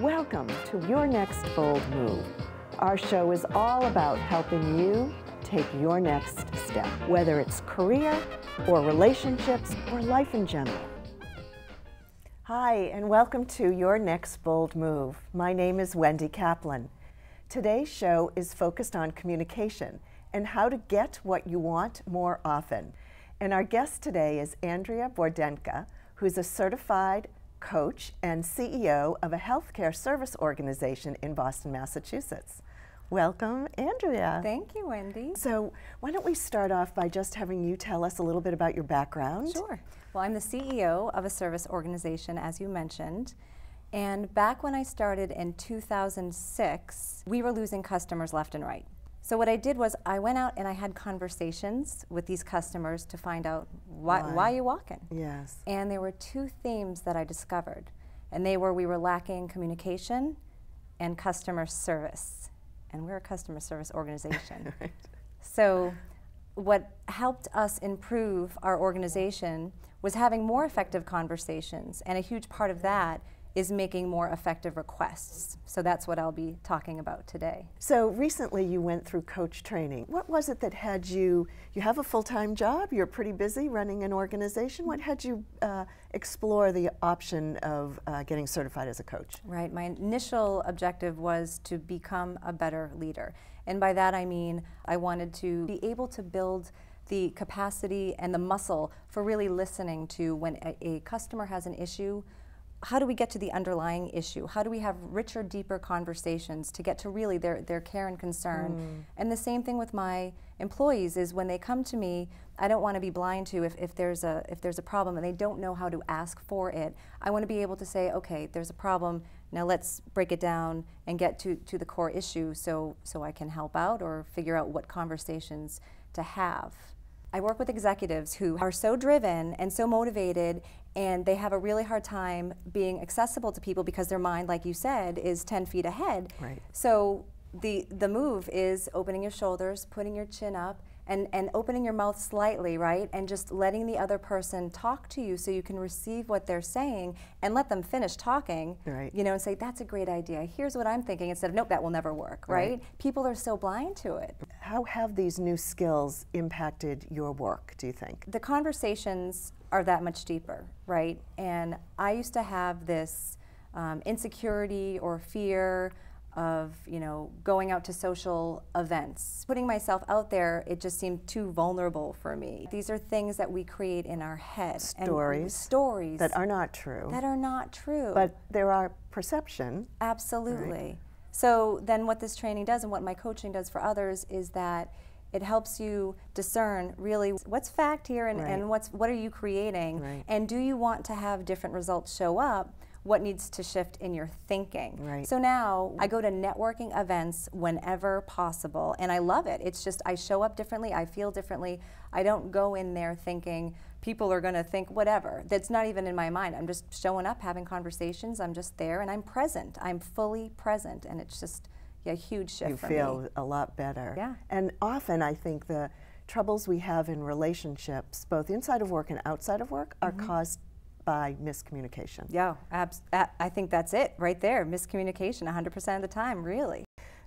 Welcome to Your Next Bold Move. Our show is all about helping you take your next step, whether it's career or relationships or life in general. Hi, and welcome to Your Next Bold Move. My name is Wendy Capland. Today's show is focused on communication and how to get what you want more often. And our guest today is Andrea Bordenca, who's a certified coach and CEO of a healthcare service organization in Boston, Massachusetts. Welcome, Andrea. Thank you, Wendy. So why don't we start off by just having you tell us a little bit about your background? Sure. Well, I'm the CEO of a service organization, as you mentioned. And back when I started in 2006, we were losing customers left and right. So what I did was I went out and I had conversations with these customers to find out why are you walking? Yes. And there were two themes that I discovered. And they were we were lacking communication and customer service. And we're a customer service organization. Right. So what helped us improve our organization was having more effective conversations. And a huge part of that is making more effective requests. So that's what I'll be talking about today. So recently you went through coach training. What was it that had you have a full-time job, you're pretty busy running an organization. What had you explore the option of getting certified as a coach? Right, my initial objective was to become a better leader. And by that I mean I wanted to be able to build the capacity and the muscle for really listening to when a customer has an issue. How do we get to the underlying issue? How do we have richer, deeper conversations to get to really their care and concern? And the same thing with my employees is when they come to me, I don't want to be blind to if there's a problem and they don't know how to ask for it. I want to be able to say, okay, there's a problem, now let's break it down and get to the core issue so I can help out or figure out what conversations to have. I work with executives who are so driven and so motivated, and they have a really hard time being accessible to people because their mind, like you said, is 10 feet ahead. Right. So the move is opening your shoulders, putting your chin up, and opening your mouth slightly, right? And just letting the other person talk to you so you can receive what they're saying and let them finish talking, right. You know, and say, that's a great idea. Here's what I'm thinking, instead of, nope, that will never work, right? People are so blind to it. How have these new skills impacted your work, do you think? The conversations are that much deeper, right? And I used to have this insecurity or fear of, you know, going out to social events. Putting myself out there, it just seemed too vulnerable for me. These are things that we create in our head. Stories. Stories. That are not true. That are not true. But there are perception. Absolutely. Right. So then what this training does and what my coaching does for others is that it helps you discern really what's fact here and what are you creating, right. And do you want to have different results show up? What needs to shift in your thinking? Right. So now I go to networking events whenever possible, and I love it. It's just I show up differently, I feel differently. I don't go in there thinking people are going to think whatever. That's not even in my mind. I'm just showing up, having conversations. I'm just there, and I'm present. I'm fully present, and it's just a huge shift for me. You feel a lot better. Yeah. And often I think the troubles we have in relationships, both inside of work and outside of work, are caused by miscommunication. Yeah, I think that's it right there. Miscommunication 100% of the time, really.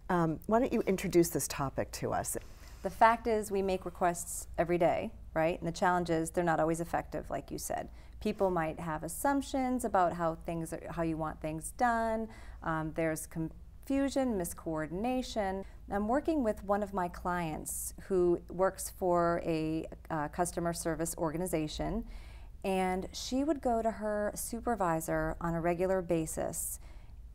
Why don't you introduce this topic to us? The fact is we make requests every day, right? And the challenge is they're not always effective, like you said. People might have assumptions about how you want things done. There's confusion, miscoordination. I'm working with one of my clients who works for a customer service organization, and she would go to her supervisor on a regular basis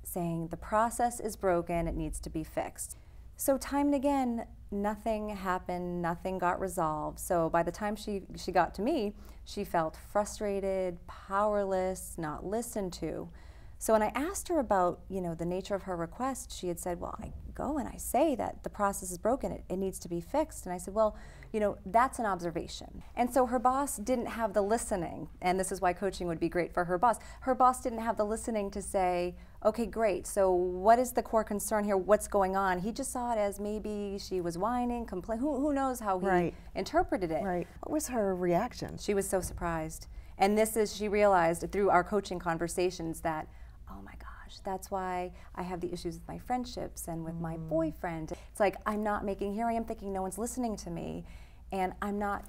saying the process is broken, it needs to be fixed. So time and again, nothing happened, nothing got resolved. So by the time she got to me, she felt frustrated, powerless, not listened to. So when I asked her about, you know, the nature of her request, she had said, well, I go and I say that the process is broken, it needs to be fixed. And I said, well, you know, that's an observation. And so her boss didn't have the listening, and this is why coaching would be great for her boss. Her boss didn't have the listening to say, okay, great, so what is the core concern here? What's going on? He just saw it as maybe she was whining, complaining. Who knows how he interpreted it. Right. What was her reaction? She was so surprised. And this is, she realized through our coaching conversations that, oh my God, gosh, that's why I have the issues with my friendships and with my boyfriend. It's like here I am thinking no one's listening to me, and I'm not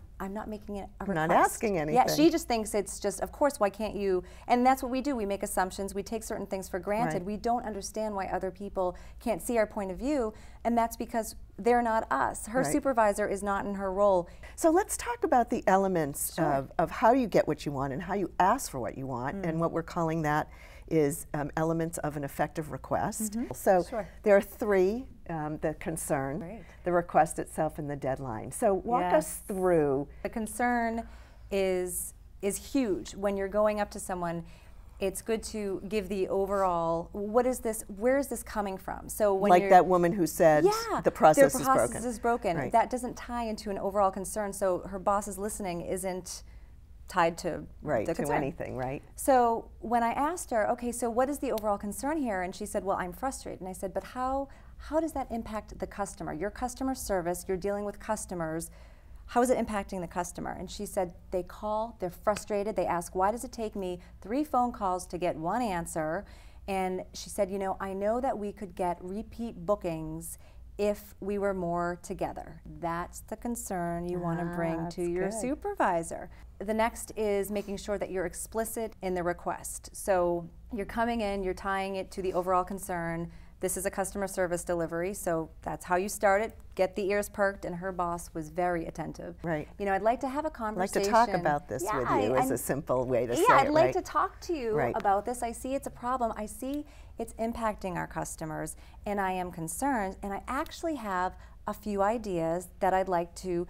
making it a request. Not asking anything. Yeah, she just thinks it's just, of course, why can't you? And that's what we do. We make assumptions. We take certain things for granted. Right. We don't understand why other people can't see our point of view, and that's because they're not us. Her supervisor is not in her role. So let's talk about the elements of how you get what you want and how you ask for what you want, and what we're calling that is elements of an effective request. So there are three, the concern, the request itself, and the deadline. So walk us through. The concern is huge. When you're going up to someone, it's good to give the overall, what is this, where is this coming from? So when like that woman who said the process is broken. Right. That doesn't tie into an overall concern, so her boss's listening isn't tied to the concern. Anything, right? So when I asked her, okay, so what is the overall concern here? And she said, well, I'm frustrated. And I said, but how does that impact the customer? Your customer service, you're dealing with customers. How is it impacting the customer? And she said, they call, they're frustrated, they ask, why does it take me 3 phone calls to get 1 answer? And she said, you know, I know that we could get repeat bookings if we were more together. That's the concern you want to bring to your supervisor. The next is making sure that you're explicit in the request. So you're coming in, you're tying it to the overall concern. This is a customer service delivery, so that's how you start it. Get the ears perked, and her boss was very attentive. Right. You know, I'd like to have a conversation. I'd like to talk about this with you is a simple way to say it, I'd like to talk to you Right. about this. I see it's a problem. I see it's impacting our customers, and I am concerned, and I actually have a few ideas that I'd like to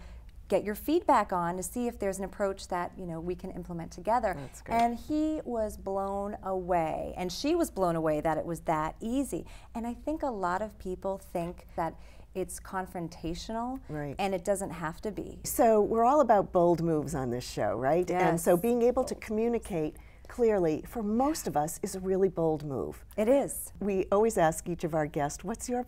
get your feedback on to see if there's an approach that, you know, we can implement together. That's great. And he was blown away, and she was blown away that it was that easy. And I think a lot of people think that it's confrontational, and it doesn't have to be. So we're all about bold moves on this show, right? Yes. And so being able to communicate clearly, for most of us, is a really bold move. It is. We always ask each of our guests, what's your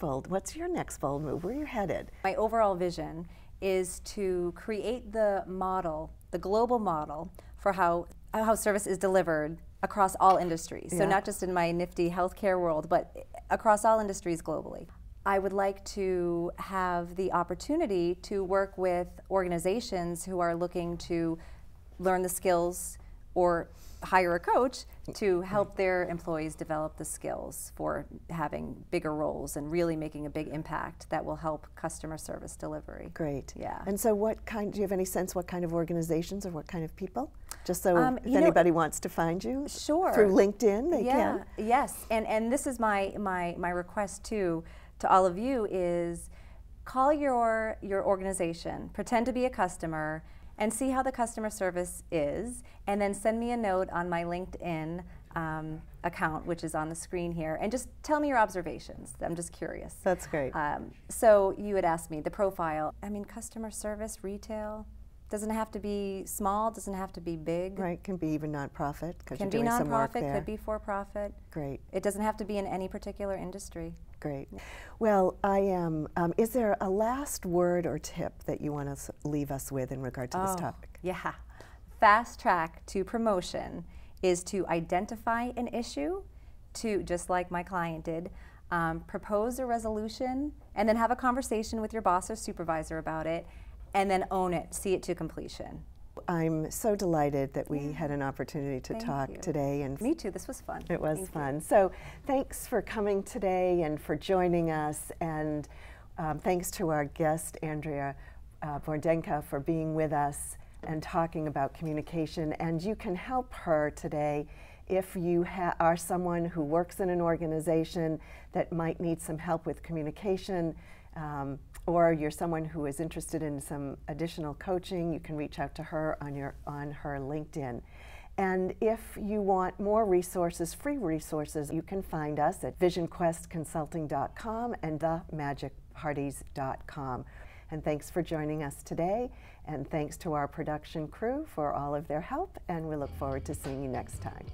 next bold move? Where are you headed? My overall vision is to create the model, the global model, for how service is delivered across all industries. So not just in my nifty healthcare world, but across all industries globally. I would like to have the opportunity to work with organizations who are looking to learn the skills or hire a coach to help their employees develop the skills for having bigger roles and really making a big impact that will help customer service delivery. Great. Yeah. And so do you have any sense what kind of organizations or what kind of people? Just so if anybody wants to find you through LinkedIn, they can. Yes, and this is my request too to all of you is call your organization, pretend to be a customer, and see how the customer service is, and then send me a note on my LinkedIn account, which is on the screen here, and just tell me your observations. I'm just curious. That's great. So you had asked me the profile. I mean, customer service, retail, doesn't have to be small, doesn't have to be big. Right, can be even nonprofit, because you're Can be doing some work nonprofit, there. could be for-profit. Great. It doesn't have to be in any particular industry. Great. Well, is there a last word or tip that you want to leave us with in regard to this topic? Yeah. Fast track to promotion is to identify an issue, to, just like my client did, propose a resolution, and then have a conversation with your boss or supervisor about it, and then own it, see it to completion. I'm so delighted that we had an opportunity to talk today. And me too, this was fun. It was fun. So thanks for coming today and for joining us, and thanks to our guest, Andrea Bordenca, for being with us and talking about communication. And you can help her today if you are someone who works in an organization that might need some help with communication, or you're someone who is interested in some additional coaching. You can reach out to her on her LinkedIn. And if you want more resources, free resources, you can find us at visionquestconsulting.com and themagicparties.com. And thanks for joining us today, and thanks to our production crew for all of their help, and we look forward to seeing you next time.